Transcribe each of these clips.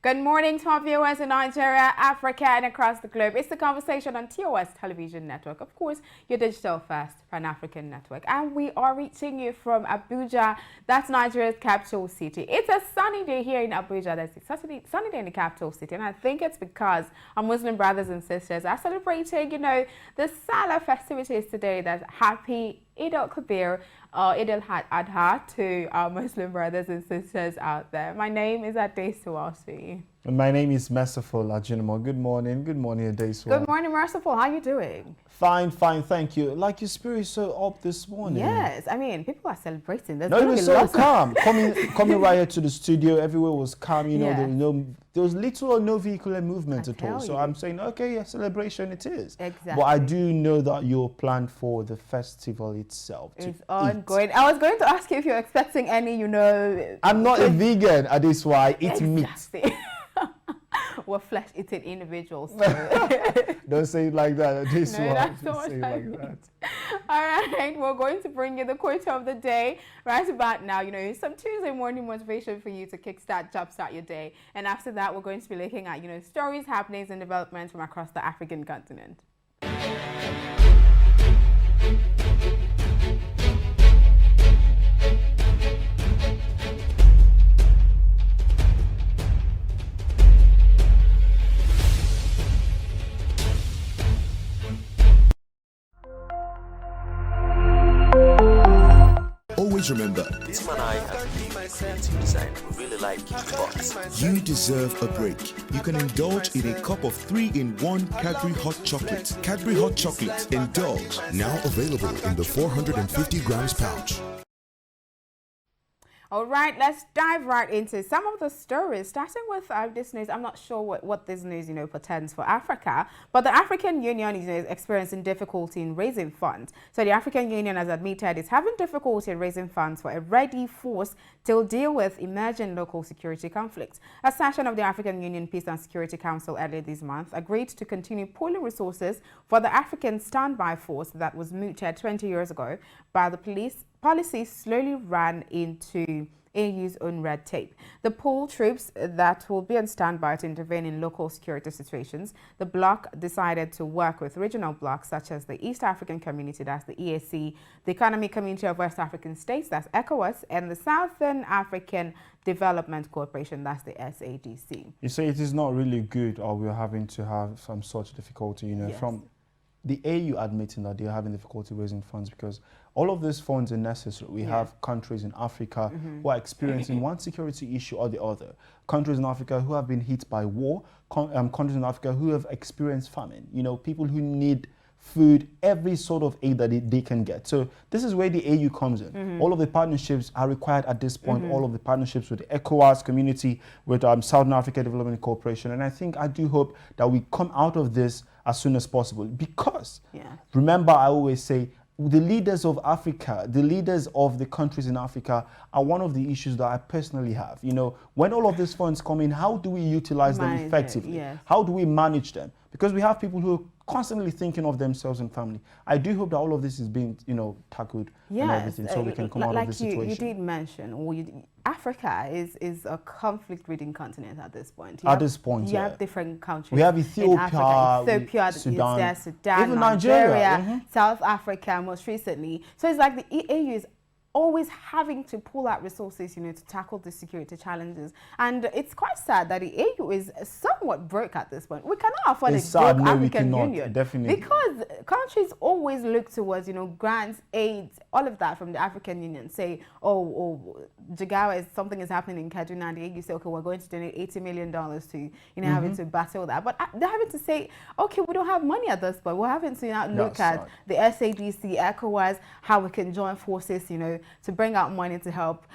Good morning to our viewers in Nigeria, Africa, and across the globe. It's the conversation on TOS TV Network. Of course, your digital first Pan-African network. And we are reaching you from Abuja. That's Nigeria's capital city. It's a sunny day here in Abuja. That's a sunny day in the capital city. And I think it's because our Muslim brothers and sisters are celebrating, the Salah festivities today. That's happy Eid al-Kabir, Eid al-Adha to our Muslim brothers and sisters out there. My name is Adebayo. And my name is Merciful Ajinamo. Good morning, Adebayo. Good morning, Merciful. How are you doing? Fine, thank you. Like your spirit is so up this morning. Yes, I mean, people are celebrating. It was so calm. coming right here to the studio, everywhere was calm. There was little or no vehicular movement at all. So I'm saying, okay, yeah, celebration it is. Exactly. But I do know that you're planned for the festival itself. It's ongoing. I was going to ask you if you're expecting any, I'm not a vegan, that is why I eat meat. We're flesh-eating individuals. So. Don't say it like that. This no, one. that's not what I mean. All right, we're going to bring you the quote of the day right about now. Some Tuesday morning motivation for you to jumpstart your day. And after that, we're going to be looking at, stories, happenings, and developments from across the African continent. Always remember, This man I have creative design. We really like box. you deserve a break. You can indulge in a cup of 3-in-1 Cadbury Hot Chocolate. Cadbury Hot Chocolate. Indulge. Now available in the 450 grams pouch. All right, let's dive right into some of the stories, starting with this news. I'm not sure what this news, portends for Africa, but the African Union is experiencing difficulty in raising funds. So the African Union has admitted it's having difficulty in raising funds for a ready force to deal with emerging local security conflicts. A session of the African Union Peace and Security Council earlier this month agreed to continue pooling resources for the African standby force that was mooted 20 years ago by the policy slowly ran into AU's own red tape. The pool troops that will be on standby to intervene in local security situations. The bloc decided to work with regional blocs such as the East African Community, that's the EAC, the Economic Community of West African States, that's ECOWAS, and the Southern African Development Corporation, that's the SADC. You say it is not really good, or we're having to have some sort of difficulty, Yes. from the AU admitting that they're having difficulty raising funds, because all of these funds are necessary. We have countries in Africa who are experiencing one security issue or the other. Countries in Africa who have been hit by war, countries in Africa who have experienced famine, people who need food, every sort of aid that they can get. So this is where the AU comes in. All of the partnerships are required at this point, all of the partnerships with the ECOWAS community, with Southern Africa Development Corporation. And I do hope that we come out of this as soon as possible, because remember, I always say, the leaders of Africa, the leaders of the countries in Africa are one of the issues that I personally have. When all of these funds come in, how do we utilize them effectively? How do we manage them? Because we have people who are constantly thinking of themselves and family. I do hope that all of this is being, tackled and everything, so we can come out of this situation. You did mention, Africa is a conflict-ridden continent at this point. You have different countries. We have Ethiopia, Sudan, even Nigeria, South Africa, most recently. So it's like the AU is always having to pull out resources, to tackle the security challenges. And it's quite sad that the AU is somewhat broke at this point. We cannot afford a broke African Union. Definitely. Because countries always look towards, grants, aids, all of that from the African Union. Say, Jigawa, something is happening in Kaduna, and the AU say, okay, we're going to donate $80 million to, having to battle that. But they're having to say, okay, we don't have money at this point. We're having to now look at the SADC, ECOWAS, how we can join forces, to bring out money to help.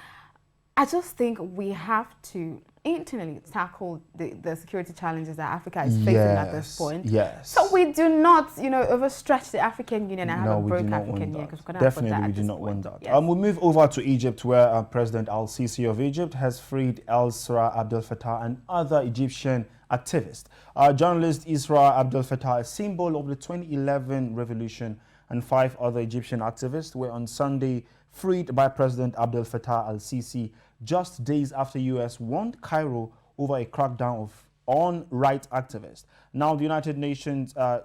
I just think we have to internally tackle the security challenges that Africa is facing at this point. So we do not, overstretch the African Union and have a broke African Union. Definitely, we do not want that. We'll move over to Egypt, where President al-Sisi of Egypt has freed Isra Abdel Fattah and other Egyptian activists. Journalist Isra Abdel Fattah, a symbol of the 2011 revolution, and 5 other Egyptian activists were on Sunday freed by President Abdel Fattah al-Sisi just days after U.S. warned Cairo over a crackdown on rights activists. Now, the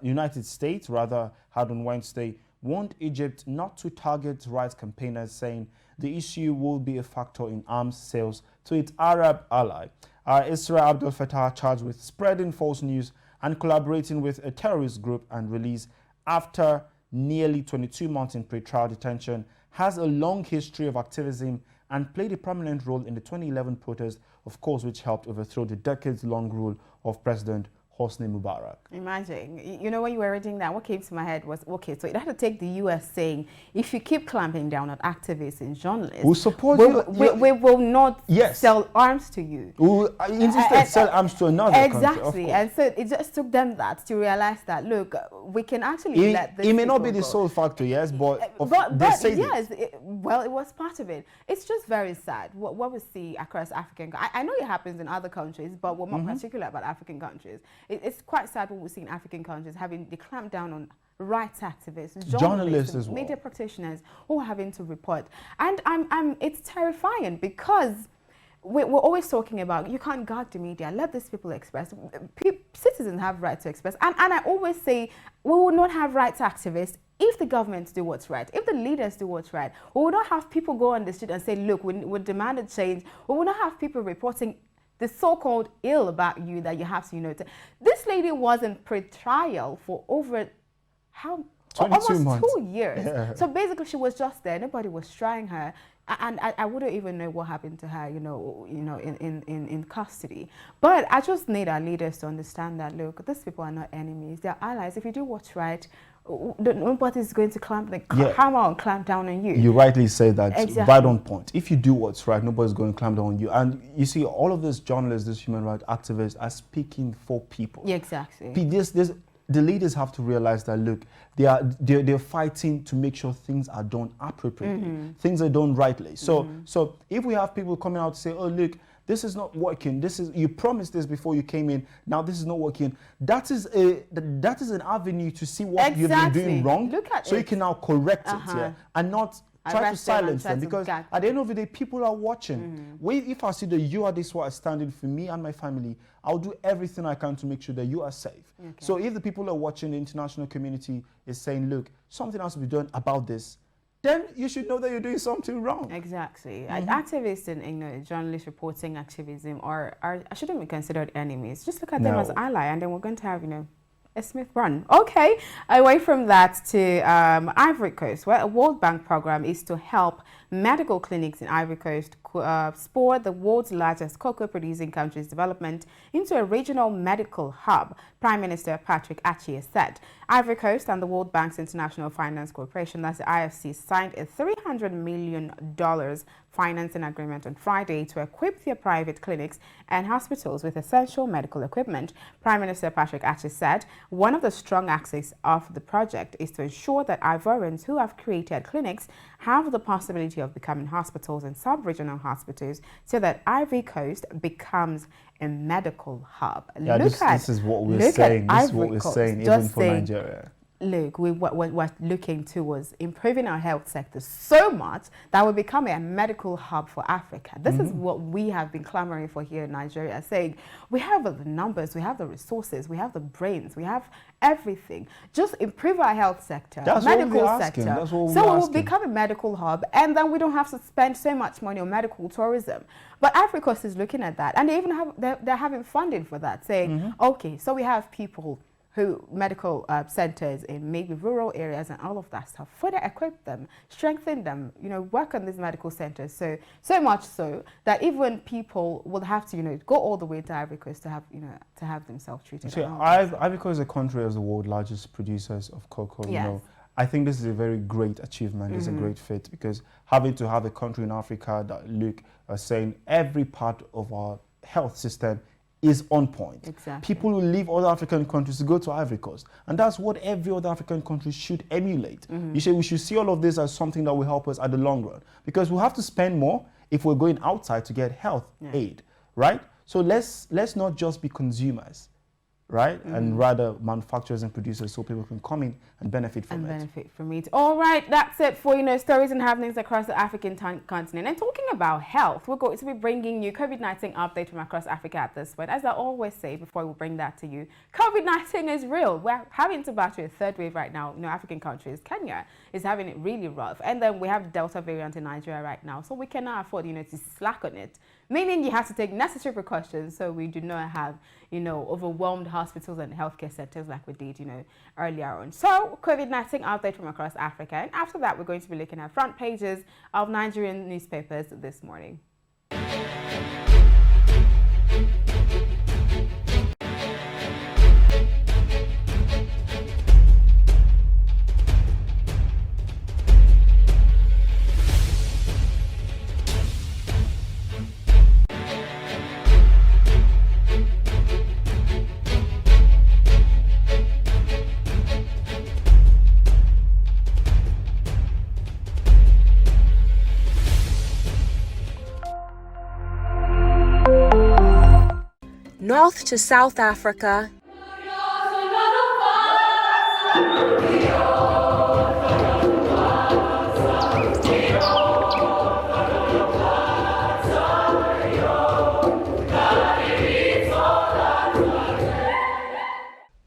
United States had on Wednesday warned Egypt not to target rights campaigners, saying the issue will be a factor in arms sales to its Arab ally. Israel Abdel Fattah, charged with spreading false news and collaborating with a terrorist group and released after nearly 22 months in pretrial detention, has a long history of activism and played a prominent role in the 2011 protest, of course, which helped overthrow the decades-long rule of President Hosni Mubarak. Imagine, you know, when you were reading that, what came to my head was, okay, so it had to take the US saying, if you keep clamping down on activists and journalists, we'll support we will not sell arms to you. We'll instead sell arms to another country. Exactly, and so it just took them that to realize that, look, we can actually let this. It may not be the sole factor, yes, but yes, well, it was part of it. It's just very sad what we see across African. I know it happens in other countries, but we're more particular about African countries. It's quite sad what we see in African countries having the clamp down on rights activists, journalists as well, media practitioners who are having to report. And it's terrifying because we're always talking about you can't guard the media, let these people express. Citizens have right to express. And I always say we will not have rights activists if the governments do what's right, if the leaders do what's right. We will not have people go on the street and say, look, we demanded change. We will not have people reporting the so-called ill about you that you have to, This lady was in pre-trial for over, almost months. 2 years. Yeah. So basically she was just there. Nobody was trying her. And I wouldn't even know what happened to her, in custody. But I just need our leaders to understand that, look, these people are not enemies. They're allies. If you do what's right, nobody's going to clamp down on you. You rightly say that. Exactly. Right on point. If you do what's right, nobody's going to clamp down on you. And you see, all of these journalists, these human rights activists are speaking for people. Yeah, exactly. The leaders have to realize that, look, they're fighting to make sure things are done appropriately, things are done rightly. So if we have people coming out to say, oh, look, this is not working, you promised this before you came in, now this is not working, that is an avenue to see what you've been doing wrong. Look at so you can now correct it, and not try to silence them, because at the end of the day, people are watching. If I see that you are this one standing for me and my family, I'll do everything I can to make sure that you are safe. Okay. So if the people are watching, the international community is saying, look, something has to be done about this, then you should know that you're doing something wrong. Exactly. Activists and journalists reporting activism I shouldn't be considered enemies. Just look at them as ally, and then we're going to have a smooth run. Okay, away from that to Ivory Coast, where a World Bank program is to help medical clinics in Ivory Coast spur the world's largest cocoa producing country's development into a regional medical hub, Prime Minister Patrick Achier said. Ivory Coast and the World Bank's International Finance Corporation, that's the IFC, signed a $300 million financing agreement on Friday to equip their private clinics and hospitals with essential medical equipment. Prime Minister Patrick Achier said one of the strong axes of the project is to ensure that Ivorians who have created clinics have the possibility of becoming hospitals and sub-regional hospitals so that Ivory Coast becomes a medical hub. Yeah, this is what we're saying. This is what we're saying, even for Nigeria. Look, what we're looking towards improving our health sector so much that will become a medical hub for Africa. This is what we have been clamoring for here in Nigeria, saying we have the numbers, we have the resources, we have the brains, we have everything. Just improve our health sector, medical sector. That's what we're so asking. we will become a medical hub, and then we don't have to spend so much money on medical tourism. But Ivory Coast is looking at that, and they even they're having funding for that, saying, okay, so we have people medical centers in maybe rural areas and all of that stuff, further equip them, strengthen them, work on these medical centers. So much so that even people will have to, go all the way to Ivory Coast to have themselves treated. See, Ivory Coast is a country as the world's largest producers of cocoa. Yes. I think this is a very great achievement. It's a great fit, because having to have a country in Africa that are saying every part of our health system is on point. Exactly. People will leave other African countries to go to Ivory Coast, and that's what every other African country should emulate. We should see all of this as something that will help us at the long run, because we'll have to spend more if we're going outside to get health aid, right? So let's not just be consumers. right? And rather manufacturers and producers so people can come in and benefit from it. All right, that's it for, stories and happenings across the African continent. And talking about health, we're going to be bringing you COVID-19 update from across Africa at this point. As I always say before we bring that to you, COVID-19 is real. We're having to battle a third wave right now. African countries, Kenya is having it really rough. And then we have the Delta variant in Nigeria right now. So we cannot afford, to slack on it. Meaning you have to take necessary precautions so we do not have, overwhelmed hospitals and healthcare centers like we did, earlier on. So COVID-19 update from across Africa. And after that, we're going to be looking at front pages of Nigerian newspapers this morning. North to South Africa,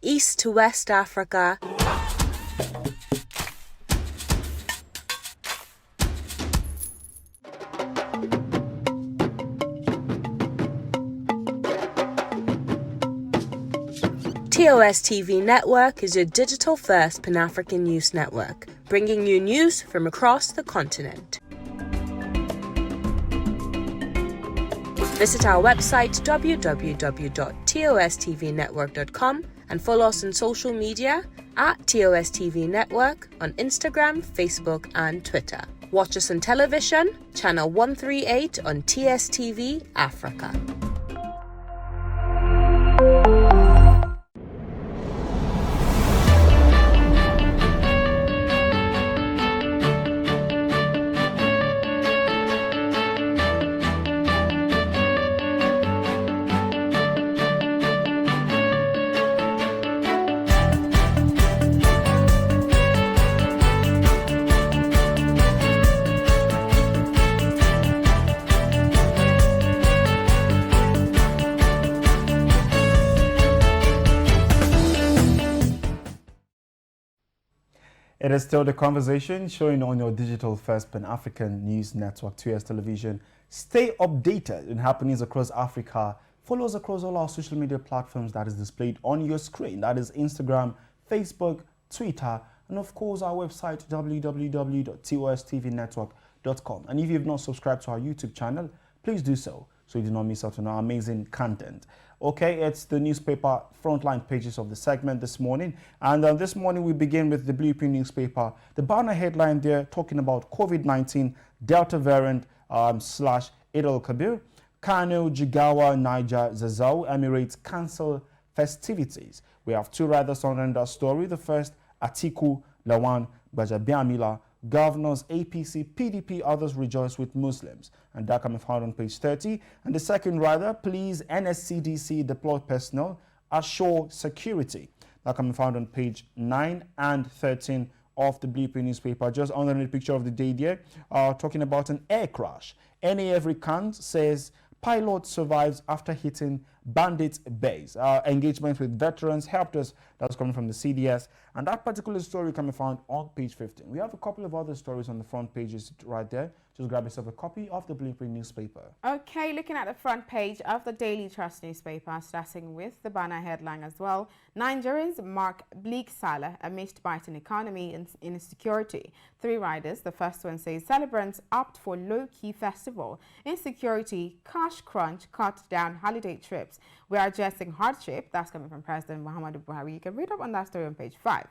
East to West Africa, TOS TV Network is your digital-first Pan-African news network, bringing you news from across the continent. Visit our website www.tostvnetwork.com and follow us on social media at TOS TV Network on Instagram, Facebook and Twitter. Watch us on television, channel 138 on TSTV Africa. It is still the conversation showing on your digital first Pan-African news network, TOS Television. Stay updated in happenings across Africa. Follow us across all our social media platforms that is displayed on your screen. That is Instagram, Facebook, Twitter, and of course our website www.tostvnetwork.com. And if you have not subscribed to our YouTube channel, please do so you do not miss out on our amazing content. Okay, it's the newspaper frontline pages of the segment this morning. And this morning we begin with the Blueprint newspaper. The banner headline there talking about COVID-19, Delta variant / Eid al-Kabir. Kano, Jigawa, Niger, Zazzau, Emirates cancel festivities. We have two riders on that story. The first, Atiku, Lawan, Gbajabiamila, governors, APC, PDP, others rejoice with Muslims. And that can be found on page 30. And the second rider, please, NSCDC deploy personnel, assure security. That can be found on page 9 and 13 of the Blueprint newspaper. Just under the picture of the day there, talking about an air crash. NAF recant says pilot survives after hitting bandit base. Engagement with veterans helped us. That's coming from the CDS. And that particular story can be found on page 15. We have a couple of other stories on the front pages right there. Just grab yourself a copy of the Blueprint newspaper. Okay, looking at the front page of the Daily Trust newspaper, starting with the banner headline as well. Nigerians mark bleak Salah amidst biting economy and insecurity. Three riders. The first one says celebrants opt for low-key festival. Insecurity, cash crunch cut down holiday trips. We are addressing hardship. That's coming from President Muhammadu Buhari. You can read up on that story on page 5.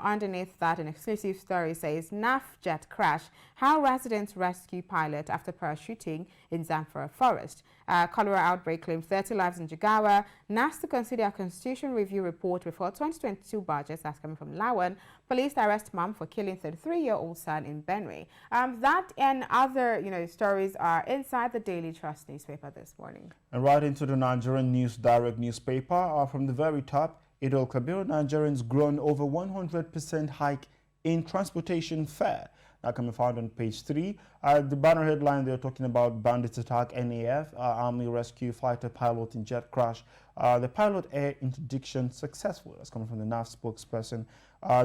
Underneath that, an exclusive story says NAF jet crash. How residents rescue pilot after parachuting in Zamfara forest. Cholera outbreak claims 30 lives in Jigawa. NAS to consider a constitution review report before 2022 budgets. That's coming from Lawan. Police arrest mom for killing 33-year-old son in Benue. That and other, stories are inside the Daily Trust newspaper this morning. And right into the Nigerian News Direct newspaper. From the very top, Idil Kabir, Nigerians grown over 100% hike in transportation fare. That can be found on page 3. The banner headline, they're talking about bandits attack NAF, Army rescue fighter pilot in jet crash. The pilot air interdiction successful. That's coming from the NAF spokesperson.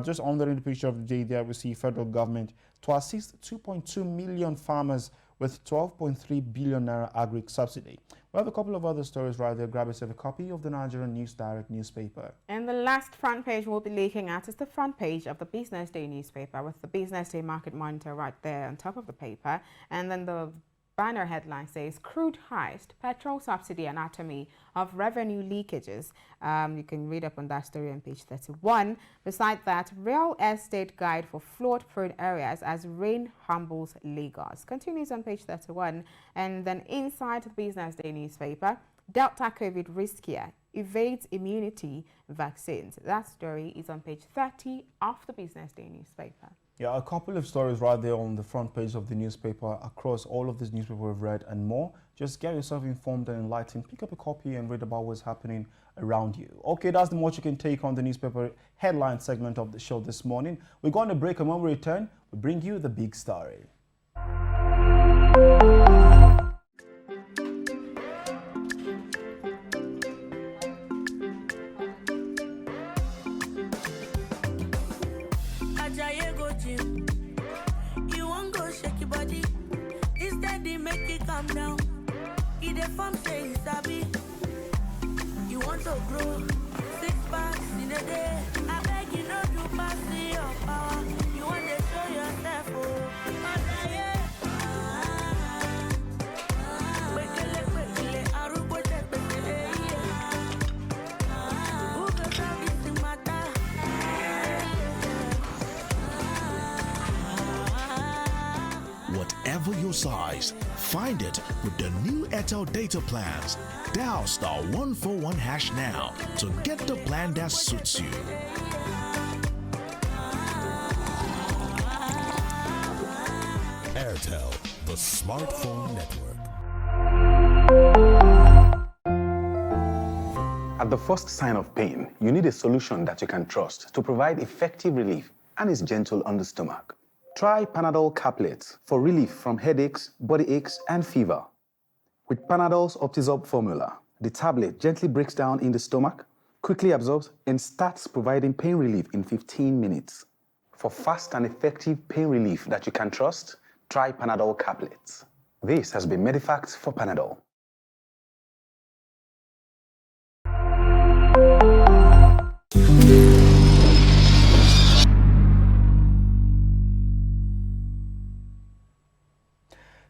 Just under the picture of the day there, we see federal government to assist 2.2 million farmers with 12.3 billion naira agri subsidy. We have a couple of other stories right there. Grab yourself a copy of the Nigerian News Direct newspaper. And the last front page we'll be looking at is the front page of the Business Day newspaper with the Business Day Market Monitor right there on top of the paper. And then the banner headline says, Crude Heist, Petrol Subsidy Anatomy of Revenue Leakages. You can read up on that story on page 31. Besides that, Real Estate Guide for Flood-Prone Areas as Rain Humbles Lagos. Continues on page 31. And then inside the Business Day newspaper, Delta COVID riskier, evades immunity vaccines. That story is on page 30 of the Business Day newspaper. Yeah, a couple of stories right there on the front page of the newspaper across all of these newspapers we've read and more. Just get yourself informed and enlightened. Pick up a copy and read about what's happening around you. Okay, that's the much you can take on the newspaper headline segment of the show this morning. We're going to break, and when we return, we bring you the big story. You won't go shake your body. Instead, they make it calm down. Eat the farm, say it's happy. You want to grow 6 packs in a day. I beg you not to pass your power. You want to show yourself, oh. Whatever your size, find it with the new Airtel data plans. Dial *141# now to get the plan that suits you. Airtel, the smartphone network. At the first sign of pain, you need a solution that you can trust to provide effective relief and is gentle on the stomach. Try Panadol Caplets for relief from headaches, body aches, and fever. With Panadol's Optizorb formula, the tablet gently breaks down in the stomach, quickly absorbs, and starts providing pain relief in 15 minutes. For fast and effective pain relief that you can trust, try Panadol Caplets. This has been Medifact for Panadol.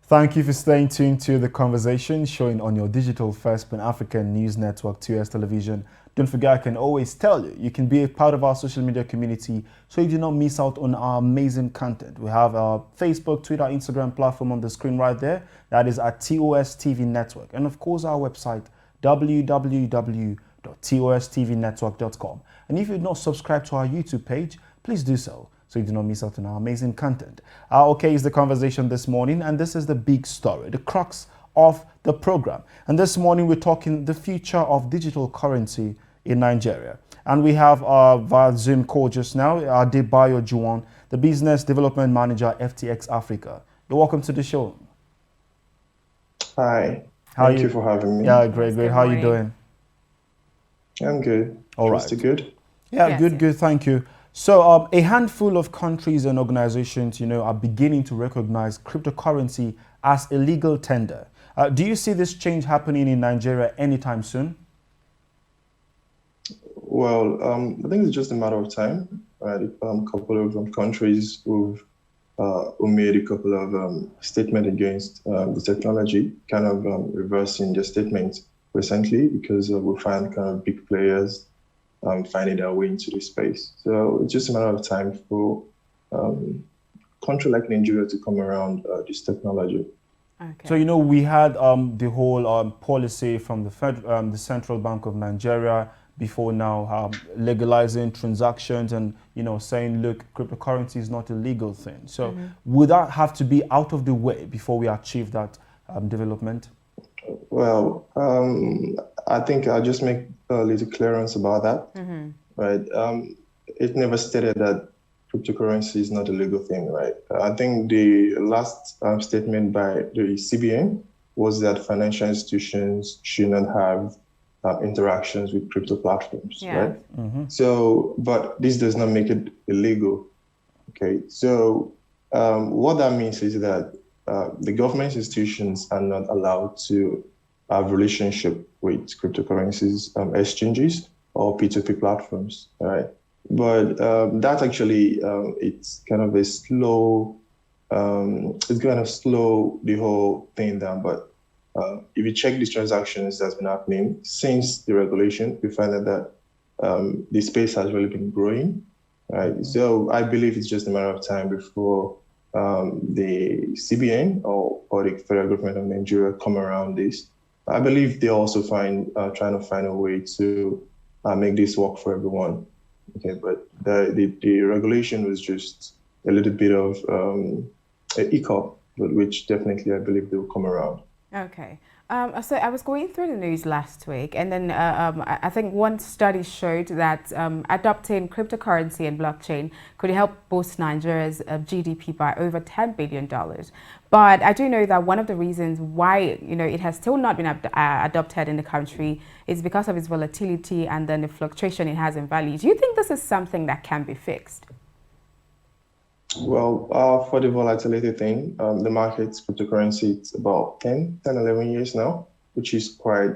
Thank you for staying tuned to the conversation showing on your digital first Pan-African news network, TOS Television. Don't forget, I can always tell you, you can be a part of our social media community so you do not miss out on our amazing content. We have our Facebook, Twitter, Instagram platform on the screen right there. That is at TOS TV Network. And of course, our website, www.tostvnetwork.com. And if you've not subscribed to our YouTube page, please do so you do not miss out on our amazing content. Okay, is the conversation this morning, and this is the big story, the crux of the program. And this morning, we're talking the future of digital currency in Nigeria. And we have via Zoom call just now, Adebayo Juwon, the Business Development Manager, FTX Africa. You're welcome to the show. Hi. Thank you for having me. Yeah, great. How are you doing? I'm good. All right. Mr. Good? Yeah, yes, good. Thank you. So a handful of countries and organizations, are beginning to recognize cryptocurrency as a legal tender. Do you see this change happening in Nigeria anytime soon? Well, I think it's just a matter of time. Right? A couple of countries who made a couple of statements against the technology, kind of reversing their statements recently because we find kind of big players finding their way into this space. So it's just a matter of time for a country like Nigeria to come around this technology. Okay. So, you know, we had the whole policy from the Central Bank of Nigeria before now, legalizing transactions and, you know, saying, look, cryptocurrency is not a legal thing. So would that have to be out of the way before we achieve that development? Well, I think I'll just make a little clearance about that. Right. It never stated that cryptocurrency is not a legal thing, right? I think the last statement by the CBN was that financial institutions should not have interactions with crypto platforms, right? So, but this does not make it illegal. Okay. So, what that means is that the government institutions are not allowed to have relationship with cryptocurrencies exchanges or P2P platforms, all right? But that actually, it's kind of a slow, it's going to slow the whole thing down. But if you check these transactions that's been happening since the regulation, we find that the space has really been growing, right? So I believe it's just a matter of time before the CBN or the federal government of Nigeria come around this. I believe they also trying to find a way to make this work for everyone. Okay, but the regulation was just a little bit of a hiccup, but which definitely I believe they will come around. Okay. So I was going through the news last week, and then I think one study showed that adopting cryptocurrency and blockchain could help boost Nigeria's GDP by over $10 billion. But I do know that one of the reasons why, you know, it has still not been adopted in the country is because of its volatility and then the fluctuation it has in value. Do you think this is something that can be fixed? Well, for the volatility thing, the market's cryptocurrency, it's about 11 years now, which is quite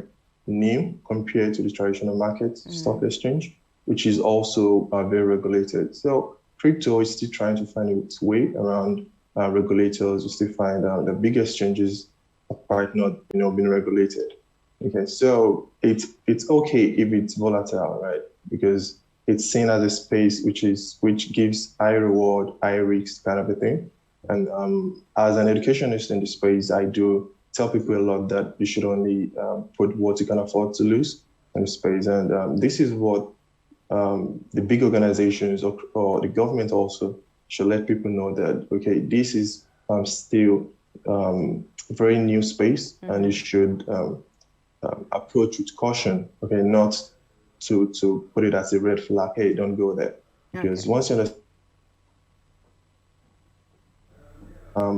new compared to the traditional market, stock exchange, which is also very regulated. So crypto is still trying to find its way around regulators. You still find the big exchanges are quite not, you know, being regulated. Okay, so it's okay if it's volatile, right? Because it's seen as a space which gives high reward, high risk kind of a thing. And as an educationist in the space, I do tell people a lot that you should only put what you can afford to lose in the space. And this is what the big organizations or the government also should let people know that, okay, this is still a very new space and you should approach with caution, okay, not to put it as a red flag, hey, don't go there. Because once you understand,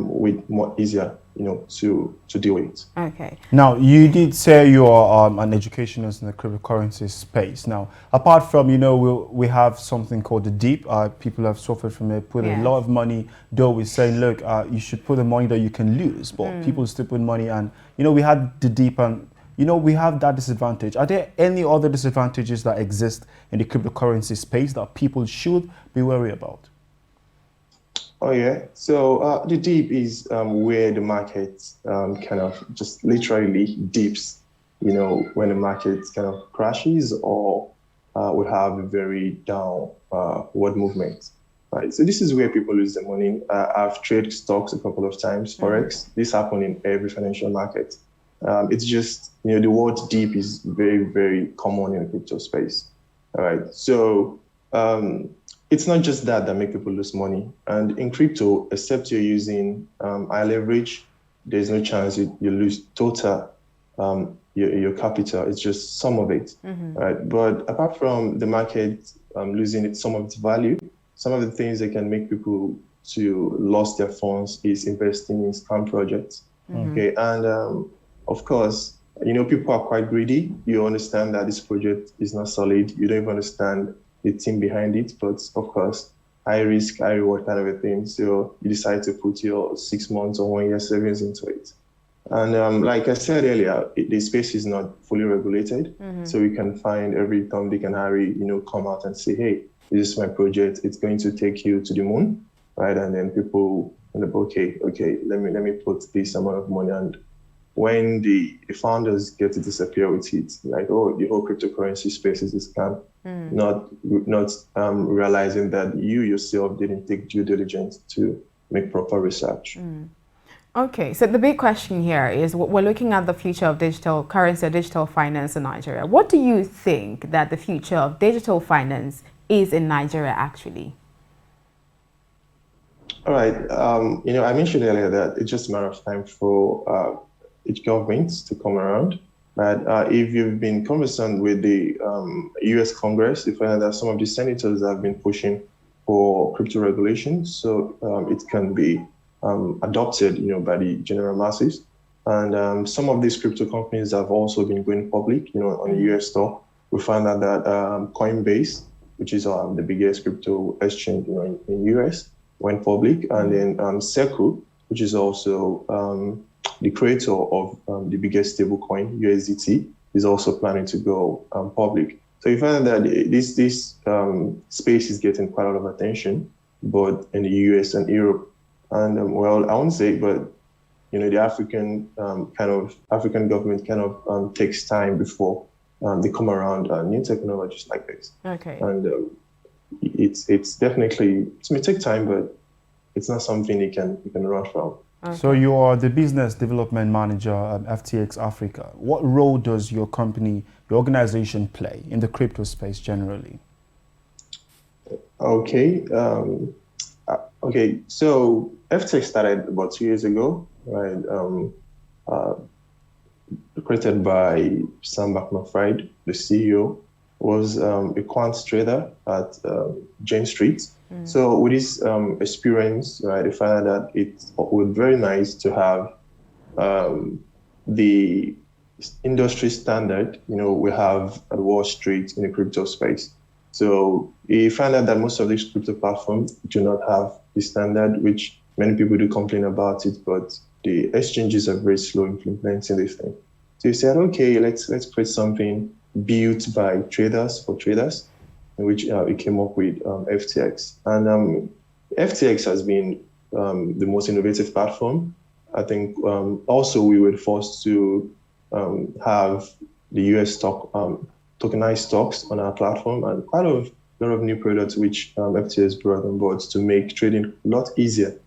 with more easier, you know, to deal with. Okay. Now, you did say you are an educationist in the cryptocurrency space. Now, apart from, you know, we have something called the deep. People have suffered from it, put a lot of money. Though we're saying, look, you should put the money that you can lose, but people still put money. And, you know, we had the deep and, you know, we have that disadvantage. Are there any other disadvantages that exist in the cryptocurrency space that people should be wary about? Oh, yeah. So the dip is where the market kind of just literally dips, you know, when the market kind of crashes or we have a very downward movement. Right. So this is where people lose their money. I've traded stocks a couple of times, Forex. This happens in every financial market. It's just, you know, the word deep is very, very common in the crypto space. All right. So it's not just that make people lose money. And in crypto, except you're using high leverage, there's no chance you lose total your capital. It's just some of it. Right. But apart from the market losing some of its value, some of the things that can make people to lose their funds is investing in scam projects. Okay. And of course, you know, people are quite greedy. You understand that this project is not solid. You don't even understand the team behind it. But of course, high risk, high reward kind of a thing. So you decide to put your 6 months or 1 year savings into it. And like I said earlier, the space is not fully regulated. So we can find every Tom, Dick and Harry, you know, come out and say, hey, this is my project. It's going to take you to the moon, right? And then people, okay, let me put this amount of money. And when the founders get to disappear with it, like, oh, the whole cryptocurrency space is a scam, not realizing that you yourself didn't take due diligence to make proper research. Okay, so the big question here is we're looking at the future of digital currency, digital finance in Nigeria. What do you think that the future of digital finance is in Nigeria actually? All right. I mentioned earlier that it's just a matter of time for each government to come around. But if you've been conversant with the U.S. Congress, you find that some of the senators have been pushing for crypto regulation, so it can be adopted, by the general masses. And some of these crypto companies have also been going public, on the U.S. store. We found out that Coinbase, which is the biggest crypto exchange, in U.S., went public, and then Circle, which is also the creator of the biggest stablecoin, USDT, is also planning to go public. So you find that this space is getting quite a lot of attention, both in the US and Europe. And I won't say, but the African government takes time before they come around new technologies like this. Okay. And it's definitely, it may take time, but it's not something you can run from. Okay. So you are the business development manager at FTX Africa. What role does your company, your organization play in the crypto space generally? Okay. So FTX started about 2 years ago, right? Created by Sam Bankman-Fried, the CEO, was a quant trader at Jane Street. So with this experience, right, I found that it was very nice to have the industry standard, we have at Wall Street in the crypto space. So we found out that most of these crypto platforms do not have the standard, which many people do complain about it, but the exchanges are very slow in implementing this thing. So you said, okay, let's create something built by traders for traders, in which we came up with FTX. And FTX has been the most innovative platform. I think also we were forced to have the US stock, tokenized stocks on our platform, and quite a lot of new products which FTX brought on board to make trading a lot easier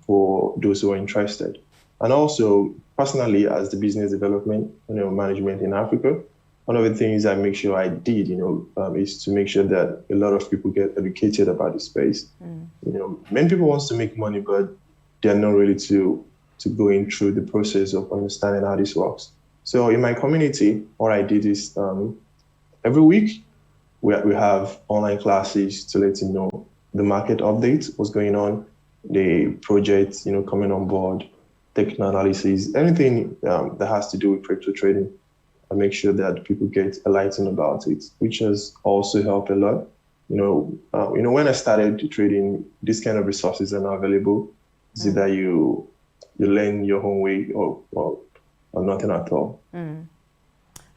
for those who are interested. And also, personally, as the business development management in Africa, one of the things I make sure I did, is to make sure that a lot of people get educated about the space. Many people want to make money, but they're not ready to go in through the process of understanding how this works. So in my community, what I did is every week we have online classes to let you know the market updates, what's going on, the projects, coming on board, technical analysis, anything that has to do with crypto trading. I make sure that people get enlightened about it, which has also helped a lot. When I started trading, these kind of resources are not available. It's either you learn your own way or nothing at all.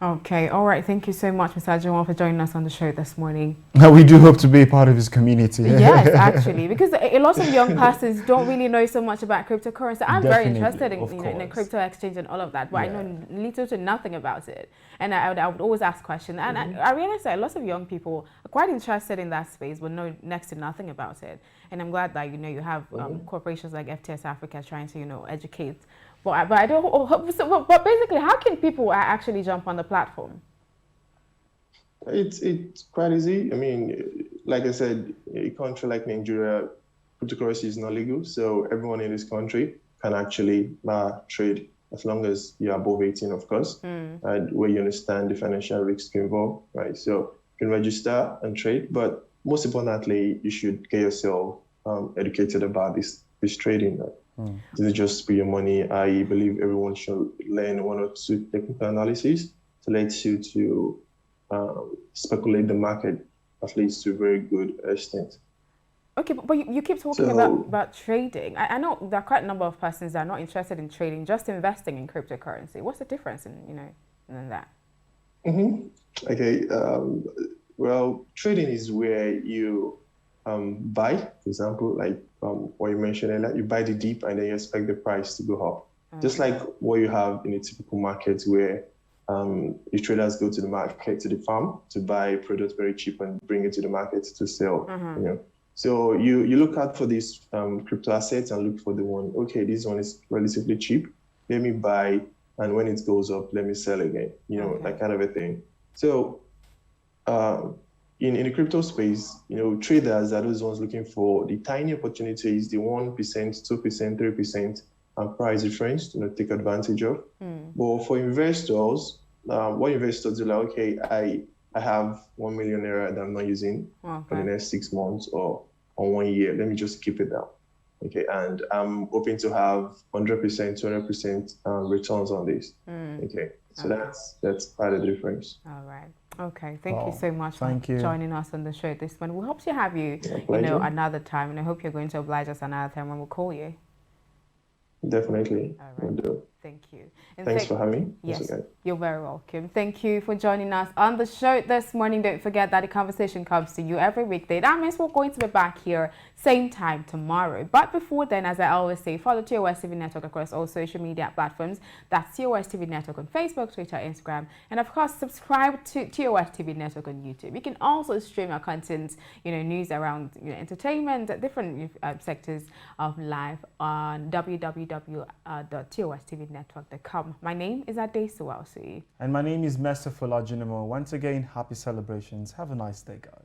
Okay, all right. Thank you so much, Mr. Juwon, for joining us on the show this morning. We do hope to be a part of his community. Yes, actually, because a lot of young persons don't really know so much about cryptocurrency. I'm very interested in a crypto exchange and all of that, but I know little to nothing about it. And I would always ask questions. And I realized that lots of young people are quite interested in that space, but know next to nothing about it. And I'm glad that you have corporations like FTX Africa trying to educate. But I don't. But basically, how can people actually jump on the platform? It's quite easy. I mean, like I said, a country like Nigeria, cryptocurrency is not legal, so everyone in this country can actually trade as long as you're above 18, of course, and where you understand the financial risks involved, right? So you can register and trade, but most importantly, you should get yourself educated about this trading. This is just for your money. I believe everyone should learn 1 or 2 technical analysis to let you to speculate the market, at least to a very good extent. Okay, but you keep talking about trading. I know there are quite a number of persons that are not interested in trading, just investing in cryptocurrency. What's the difference in that? Okay. Well, trading is where you buy, for example, like what you mentioned earlier, you buy the dip and then you expect the price to go up. Just like what you have in a typical market where the traders go to the market, to the farm, to buy products very cheap and bring it to the market to sell. So you look out for these crypto assets and look for the one, okay, this one is relatively cheap. Let me buy, and when it goes up, let me sell again. You know, that kind of a thing. So in the crypto space, you know, traders are those ones looking for the tiny opportunities, the 1%, 2%, 3% price difference, you know, take advantage of. But for investors, what investors do, like, okay, I have 1 million naira that I'm not using for the next 6 months or 1 year. Let me just keep it down. Okay, and I'm hoping to have 100%, 200% returns on this. Okay, so that's part of the difference. All right. Okay, thank you so much for you. joining us on the show this morning. We hope to have you, you know, another time, and I hope you're going to oblige us another time when we call you. Definitely. All right. Will do. Thank you. And Thanks for having me. Yes, you're very welcome. Thank you for joining us on the show this morning. Don't forget that the conversation comes to you every weekday. That means we're going to be back here same time tomorrow. But before then, as I always say, follow TOS TV Network across all social media platforms. That's TOS TV Network on Facebook, Twitter, Instagram, and of course, subscribe to TOS TV Network on YouTube. You can also stream our content, you know, news around, you know, entertainment, different sectors of life on www.tostvnetwork.com. My name is Adebayo. I'll see you. And my name is Mr. Fulajinimo. Once again, happy celebrations. Have a nice day, guys.